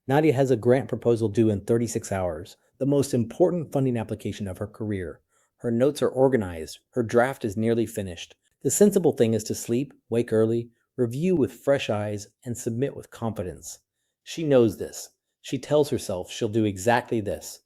Nadia has a grant proposal due in 36 hours, the most important funding application of her career. Her notes are organized, her draft is nearly finished. The sensible thing is to sleep, wake early, review with fresh eyes, and submit with confidence. She knows this. She tells herself she'll do exactly this.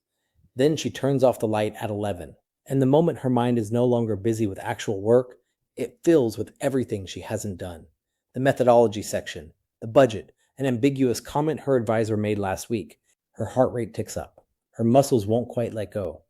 Then she turns off the light at 11, and the moment her mind is no longer busy with actual work, it fills with everything she hasn't done. The methodology section, the budget, an ambiguous comment her advisor made last week. Her heart rate ticks up. Her muscles won't quite let go.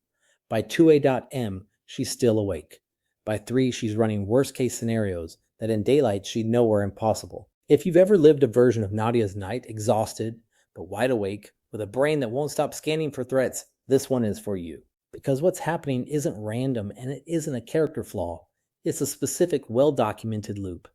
By 2A.M, she's still awake. By 3, she's running worst case scenarios that in daylight she'd know were impossible. If you've ever lived a version of Nadia's night, exhausted but wide awake, with a brain that won't stop scanning for threats, this one is for you. Because what's happening isn't random and it isn't a character flaw. It's a specific, well-documented loop.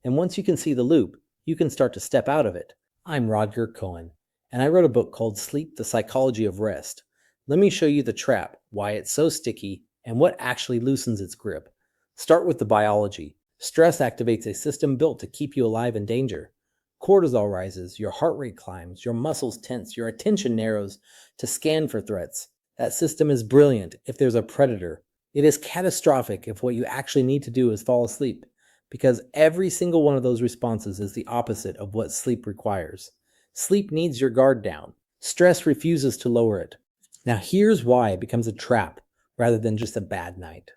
And once you can see the loop, you can start to step out of it. I'm Rodgir Cohen, and I wrote a book called Sleep: The Psychology of Rest. Let me show you the trap, why it's so sticky, and what actually loosens its grip. Start with the biology. Stress activates a system built to keep you alive in danger. Cortisol rises, your heart rate climbs, your muscles tense, your attention narrows to scan for threats. That system is brilliant if there's a predator. It is catastrophic if what you actually need to do is fall asleep, because every single one of those responses is the opposite of what sleep requires. Sleep needs your guard down. Stress refuses to lower it. Now here's why it becomes a trap rather than just a bad night.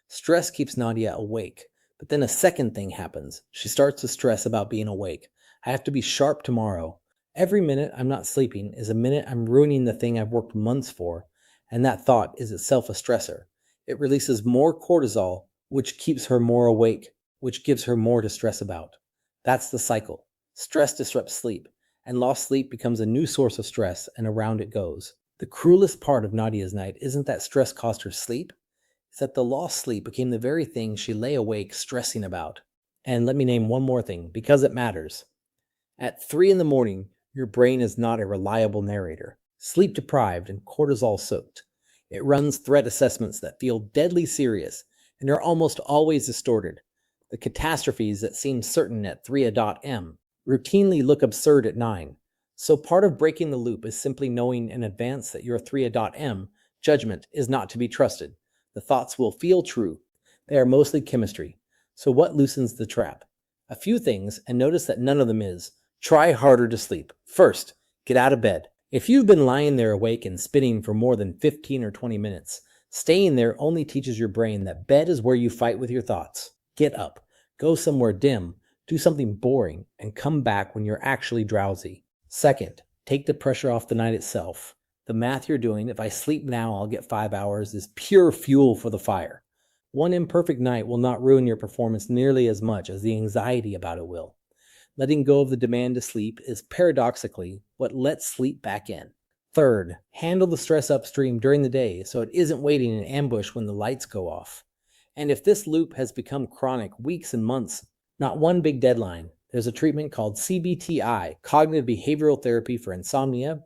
Stress keeps Nadia awake, but then a second thing happens. She starts to stress about being awake. I have to be sharp tomorrow. Every minute I'm not sleeping is a minute I'm ruining the thing I've worked months for, and that thought is itself a stressor. It releases more cortisol, which keeps her more awake, which gives her more to stress about. That's the cycle. Stress disrupts sleep, and lost sleep becomes a new source of stress, and around it goes. The cruelest part of Nadia's night isn't that stress cost her sleep, it's that the lost sleep became the very thing she lay awake stressing about. And let me name one more thing, because it matters. At 3 in the morning, your brain is not a reliable narrator. Sleep deprived and cortisol soaked. It runs threat assessments that feel deadly serious and are almost always distorted. The catastrophes that seem certain at 3:00 a.m. routinely look absurd at 9. So part of breaking the loop is simply knowing in advance that your 3:00 a.m. judgment is not to be trusted. The thoughts will feel true. They are mostly chemistry. So what loosens the trap? A few things, and notice that none of them is. Try harder to sleep. First, get out of bed. If you've been lying there awake and spinning for more than 15 or 20 minutes, staying there only teaches your brain that bed is where you fight with your thoughts. Get up, go somewhere dim, do something boring, and come back when you're actually drowsy. Second, take the pressure off the night itself. The math you're doing, if I sleep now I'll get 5 hours, is pure fuel for the fire. One imperfect night will not ruin your performance nearly as much as the anxiety about it will. Letting go of the demand to sleep is paradoxically what lets sleep back in. Third, handle the stress upstream during the day so it isn't waiting in ambush when the lights go off. And if this loop has become chronic, weeks and months, not one big deadline. There's a treatment called CBT-I, cognitive behavioral therapy for insomnia,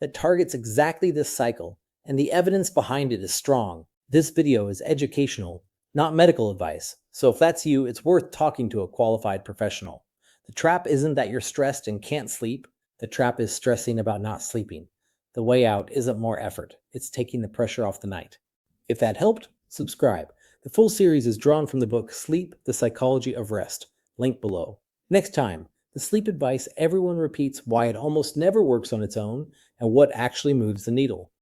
that targets exactly this cycle, and the evidence behind it is strong. This video is educational, not medical advice, so if that's you, it's worth talking to a qualified professional. The trap isn't that you're stressed and can't sleep. The trap is stressing about not sleeping. The way out isn't more effort. It's taking the pressure off the night. If that helped, subscribe. The full series is drawn from the book Sleep: The Psychology of Rest. Link below. Next time, the sleep advice everyone repeats, why it almost never works on its own, and what actually moves the needle.